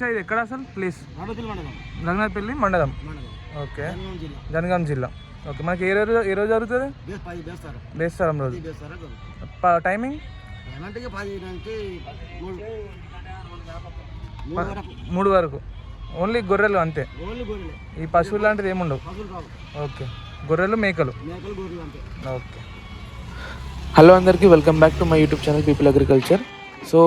ఇది ఎక్కడ అసలు ప్లేస్? రంగనాథపల్లి మండలం. ఓకే, జనగాం జిల్లా. ఓకే, మనకి ఏ రోజు జరుగుతుంది? బేస్తారం రోజు. టైమింగ్ 3 వరకు. ఓన్లీ గొర్రెలు అంతే, ఈ పశువులు లాంటిది ఏముండవు. ఓకే, గొర్రెలు మేకలు. ఓకే. హలో అందరికీ, welcome back to my YouTube channel people agriculture. So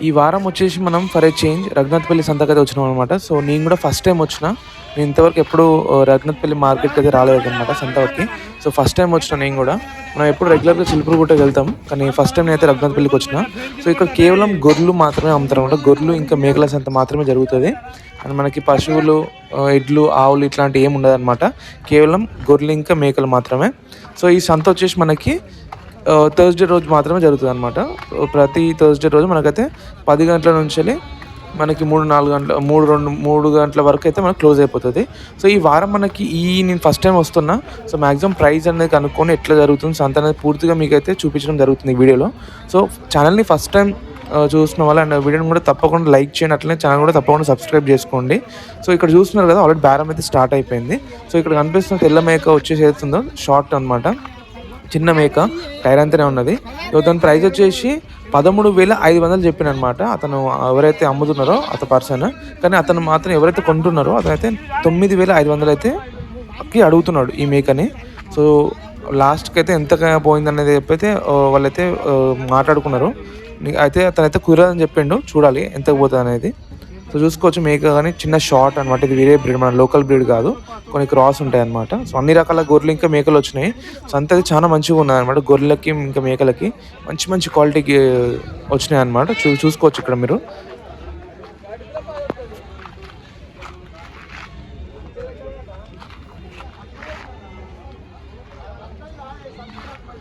ఈ వారం వచ్చేసి మనం ఫర్ ఏ చేంజ్ రఘునాథపల్లి సంతకైతే వచ్చినాం అనమాట. సో నేను కూడా ఫస్ట్ టైం వచ్చిన, నేను ఇంతవరకు ఎప్పుడు రఘునాథపల్లి మార్కెట్కి అయితే రాలేదు అనమాట సంతకి. సో ఫస్ట్ టైం వచ్చిన నేను కూడా. మనం ఎప్పుడు రెగ్యులర్గా చిలుపురుగుట్టకి వెళ్తాం, కానీ ఫస్ట్ టైం నేనైతే రఘునాథపల్లికి వచ్చిన. సో ఇక్కడ కేవలం గొర్రెలు మాత్రమే అమ్ముతారు అనమాట. గొర్రెలు ఇంకా మేకల సంత మాత్రమే జరుగుతుంది. అండ్ మనకి పశువులు, ఎడ్లు, ఆవులు ఇట్లాంటివి ఏమి ఉండదు అనమాట. కేవలం గొర్రెలు ఇంకా మేకలు మాత్రమే. సో ఈ సంత వచ్చేసి మనకి థర్స్డే రోజు మాత్రమే జరుగుతుంది అనమాట. ప్రతి థర్స్డే రోజు మనకైతే 10 గంటల నుంచి మనకి 3 గంటల వరకు అయితే మనకు క్లోజ్ అయిపోతుంది. సో ఈ వారం మనకి నేను ఫస్ట్ టైం వస్తున్నా. సో మ్యాక్సిమం ప్రైస్ అనేది కనుక్కొని ఎట్లా జరుగుతుంది సంత అనేది పూర్తిగా మీకైతే చూపించడం జరుగుతుంది ఈ వీడియోలో. సో ఛానల్ని ఫస్ట్ టైం చూసిన వాళ్ళు అండ్ వీడియోని కూడా తప్పకుండా లైక్ చేయండి, అట్లనే ఛానల్ కూడా తప్పకుండా సబ్స్క్రైబ్ చేసుకోండి. సో ఇక్కడ చూస్తున్నారు కదా, ఆల్రెడీ బేరం అయితే స్టార్ట్ అయిపోయింది. సో ఇక్కడ కనిపిస్తున్న తెల్ల మేక వచ్చేసి అవుతుందో షార్ట్ అనమాట, చిన్న మేక, టైర్ అంతనే ఉన్నది. దాని ప్రైస్ వచ్చేసి 13,500 చెప్పిన అనమాట అతను, ఎవరైతే అమ్ముతున్నారో పర్సన్. కానీ అతను మాత్రం ఎవరైతే కొంటున్నారో అతనైతే 9,500 అయితే అడుగుతున్నాడు ఈ మేకని. సో లాస్ట్కి అయితే ఎంత పోయిందనేది చెప్పైతే వాళ్ళైతే మాట్లాడుకున్నారు. అయితే అతనైతే కుదరదని చెప్పిండు, చూడాలి ఎంత పోతుంది అనేది. సో చూసుకోవచ్చు మేక కానీ చిన్న షార్ట్ అనమాట. ఇది వేరే బ్రీడ్, మన లోకల్ బ్రీడ్ కాదు, కొన్ని క్రాస్ ఉంటాయి అనమాట. సో అన్ని రకాల గొర్రెలు ఇంకా మేకలు వచ్చినాయి. సో అంత అది చాలా మంచిగా ఉన్నది అనమాట. గొర్రెలకి ఇంకా మేకలకి మంచి క్వాలిటీకి వచ్చినాయి అనమాట. చూసుకోవచ్చు ఇక్కడ మీరు.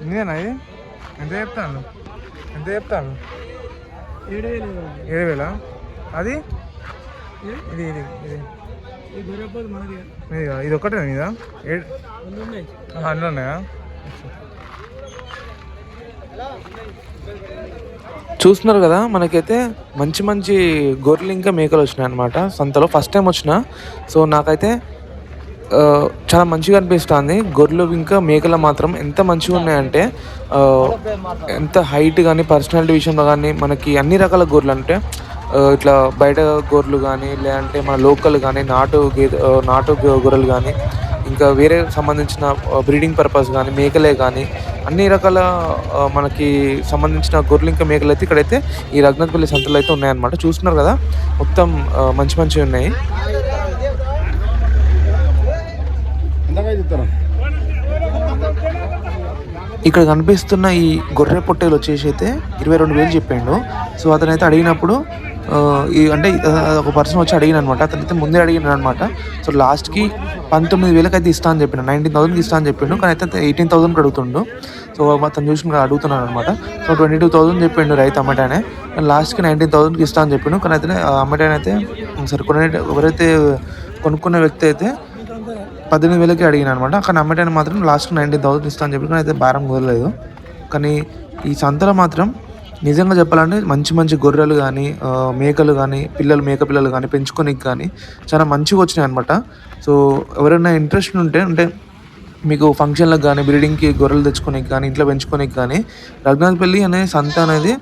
ఇదేనా ఇది? ఎంత చెప్తాను? 7,000. అది ఇది ఒకటే మీద అన్నీ ఉన్నాయా? చూస్తున్నారు కదా, మనకైతే మంచి గొర్రెలు ఇంకా మేకలు వచ్చినాయి అనమాట సంతలో. ఫస్ట్ టైం వచ్చిన. సో నాకైతే చాలా మంచిగా అనిపిస్తుంది. గొర్రెలు ఇంకా మేకలు మాత్రం ఎంత మంచిగా ఉన్నాయంటే, ఎంత హైట్ కానీ పర్సనాలిటీ విషయంలో కానీ మనకి అన్ని రకాల గొర్రెలు, అంటే ఇట్లా బయట గొర్రెలు కానీ, లేదంటే మన లోకల్ కానీ, నాటు గొర్రెలు కానీ, ఇంకా వేరే సంబంధించిన బ్రీడింగ్ పర్పస్ కానీ, మేకలే కానీ, అన్ని రకాల మనకి సంబంధించిన గొర్రెలు ఇంకా మేకలు అయితే ఇక్కడైతే ఈ రఘునాథపల్లి సంతలో అయితే ఉన్నాయన్నమాట. చూస్తున్నారు కదా, మొత్తం మంచివి ఉన్నాయి. ఇక్కడ కనిపిస్తున్న ఈ గొర్రె పొట్టేలు వచ్చేసి అయితే 22,000 చెప్పిండు. సో అతనైతే అడిగినప్పుడు అంటే ఒక పర్సన్ వచ్చి అడిగిన అనమాట, అతనైతే ముందే అడిగినాడు అనమాట. సో లాస్ట్కి 19,000 అయితే ఇస్తా అని చెప్పిండు, 19,000 ఇస్తా అని చెప్పిండు. కానీ అయితే 18,000 అడుగుతుండు. సో అతను చూసి అడుగుతున్నాడు అనమాట. సో 22,000 చెప్పిండు రైతు అమ్మటానే. లాస్ట్కి 19,000 ఇస్తా అని చెప్పిండు. కానీ అయితే అమ్మటానే అయితే సరే ఎవరైతే కొనుక్కున్న వ్యక్తి అయితే 18,000 అడిగిన అనమాట. కానీ అమ్మటాన్ని మాత్రం లాస్ట్ 19,000 ఇస్తా అని చెప్పి, కానీ అయితే బేరం కుదరలేదు. కానీ ఈ సంతలో మాత్రం నిజంగా చెప్పాలంటే మంచి గొర్రెలు కానీ, మేకలు కానీ, మేక పిల్లలు కానీ పెంచుకోనికి కానీ చాలా మంచిగా వచ్చినాయి అనమాట. సో ఎవరైనా ఇంట్రెస్ట్ ఉంటే, అంటే మీకు ఫంక్షన్లకు కానీ, బ్రీడింగ్కి గొర్రెలు తెచ్చుకోనికి కానీ, ఇంట్లో పెంచుకోనికి కానీ, రఘునాథపల్లి అనే సంత అనేది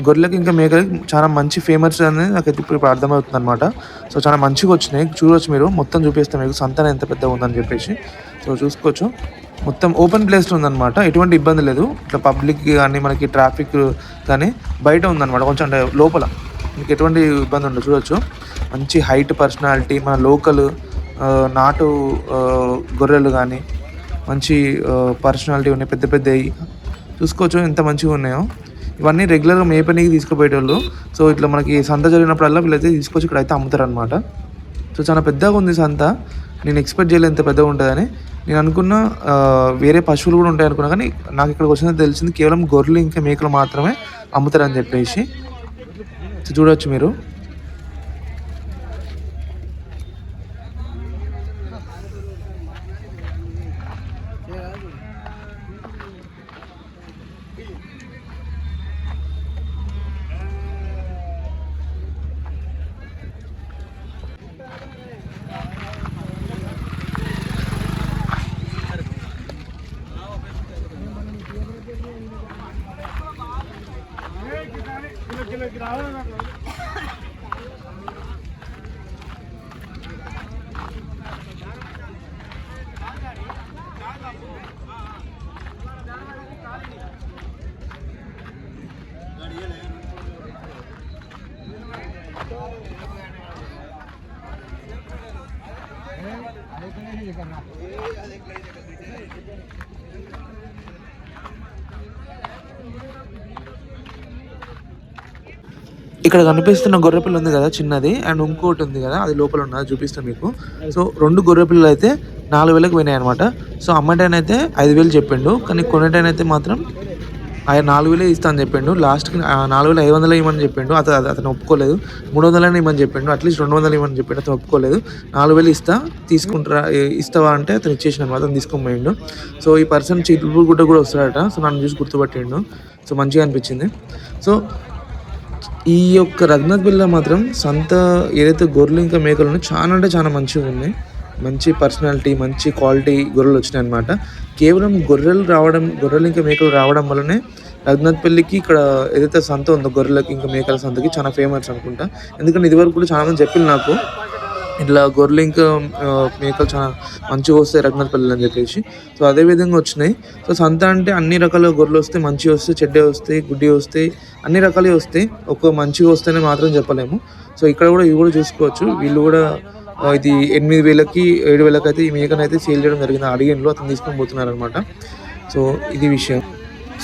గొర్రెలకి ఇంకా మేకలకి చాలా మంచి ఫేమస్ అనేది నాకైతే ఇప్పుడు అర్థమవుతుంది అనమాట. సో చాలా మంచిగా వచ్చినాయి. చూడవచ్చు మీరు, మొత్తం చూపిస్తాం మీకు సంత ఎంత పెద్దగా ఉందని చెప్పేసి. సో చూసుకోవచ్చు, మొత్తం ఓపెన్ ప్లేస్లో ఉందన్నమాట, ఎటువంటి ఇబ్బంది లేదు. ఇట్లా పబ్లిక్ కానీ, మనకి ట్రాఫిక్ కానీ బయట ఉందన్నమాట, కొంచెం అంటే లోపల మీకు ఎటువంటి ఇబ్బంది ఉండదు. చూడవచ్చు, మంచి హైట్ పర్సనాలిటీ, మన లోకల్ నాటు గొర్రెలు కానీ మంచి పర్సనాలిటీ ఉన్నాయి, పెద్దవి చూసుకోవచ్చు ఎంత మంచిగా ఉన్నాయో. ఇవన్నీ రెగ్యులర్గా మేపనికి తీసుకుపోయేటోళ్ళు. సో ఇట్లా మనకి సంత జరిగినప్పుడల్లా వీళ్ళైతే తీసుకొచ్చి ఇక్కడ అయితే అమ్ముతారు అనమాట. సో చాలా పెద్దగా ఉంది సంత. నేను ఎక్స్పెక్ట్ చేయలేదు ఎంత పెద్దగా ఉంటుందని. నేను అనుకున్న వేరే పశువులు కూడా ఉంటాయి అనుకున్నా, కానీ నాకు ఇక్కడికి వచ్చిందని తెలిసింది కేవలం గొర్రెలు ఇంకా మేకలు మాత్రమే అమ్ముతారని చెప్పేసి. చూడవచ్చు మీరు. ఇక్కడ కనిపిస్తున్న గొర్రెపిల్ల ఉంది కదా చిన్నది, అండ్ ఇంకోటి ఉంది కదా అది లోపల ఉన్నది చూపిస్తాను మీకు. సో 2 గొర్రెపిల్లలు అయితే 4,000కి పోయినాయి అనమాట. సో అమ్మటైన అయితే 5,000 చెప్పిండు, కానీ కొనేటైన అయితే మాత్రం 4,000 ఇస్తా అని చెప్పిండు. లాస్ట్కి 4,500 ఇవ్వమని చెప్పిండు. అతను ఒప్పుకోలేదు. 300 ఇవ్వమని చెప్పిండు, అట్లీస్ట్ 200 ఇవ్వమని చెప్పిండు. అతను ఒప్పుకోలేదు. 4,000 ఇస్తా, ఇస్తావా అంటే అతను ఇచ్చేసిన అనమాట. అతను తీసుకొని పోయిండు. సో ఈ పర్సన్ చిలుపుగుట్ట కూడా వస్తాడట. సో నన్ను చూసి గుర్తుపట్టిండు. సో మంచిగా అనిపించింది. సో ఈ యొక్క రఘునాథపల్లిలో మాత్రం సంత ఏదైతే గొర్రెలు ఇంకా మేకలు ఉన్నాయో చాలా అంటే చాలా మంచిగా ఉన్నాయి. మంచి పర్సనాలిటీ, మంచి క్వాలిటీ గొర్రెలు వచ్చినాయి అనమాట. కేవలం గొర్రెలు ఇంకా మేకలు రావడం వల్లనే రఘునాథపల్లికి ఇక్కడ ఏదైతే సంత ఉందో గొర్రెలకి ఇంకా మేకల సంతకి చాలా ఫేమస్ అనుకుంటా. ఎందుకంటే ఇదివరకు కూడా చాలా మంది చెప్పింది నాకు, ఇట్లా గొర్రెలు ఇంకా మేకలు చాలా మంచిగా వస్తాయి రఘునాథపల్లి అని చెప్పేసి. సో అదే విధంగా వచ్చినాయి. సో సంత అంటే అన్ని రకాల గొర్రెలు వస్తాయి, మంచిగా వస్తాయి, చెడ్డే వస్తాయి, గుడ్డి వస్తాయి, అన్ని రకాలే వస్తాయి. ఒక మంచిగా వస్తేనే మాత్రం చెప్పలేము. సో ఇక్కడ కూడా ఇవి కూడా చూసుకోవచ్చు. వీళ్ళు కూడా ఇది 8,000కి 7,000కి అయితే ఈ మేకనైతే సేల్ చేయడం జరిగింది. అడిగిన్లో అతను తీసుకొని పోతున్నారు అనమాట. సో ఇది విషయం.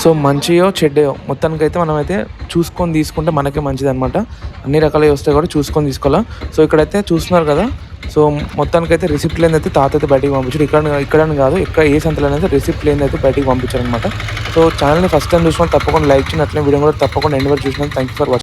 సో మంచియో చెడ్డయో మొత్తానికైతే మనమైతే చూసుకొని తీసుకుంటే మనకే మంచిది అనమాట. అన్ని రకాలవి వస్తాయి కూడా చూసుకొని తీసుకోవాలా. సో ఇక్కడైతే చూస్తున్నారు కదా. సో మొత్తానికైతే రిసిప్ట్ లేని అయితే తాత అయితే బయటికి పంపించారు. ఇక్కడని కాదు, ఇక్కడ ఏ సంతలో అయితే రిసిప్ట్ లేని అయితే బయటికి పంపించారు అనమాట. సో ఛానల్ని ఫస్ట్ టైం చూసినా తప్పకుండా లైక్ చేయండి. అట్లనే వీడియో కూడా తప్పకుండా ఎండ్ వరకు చూసినా. Thank you for watching.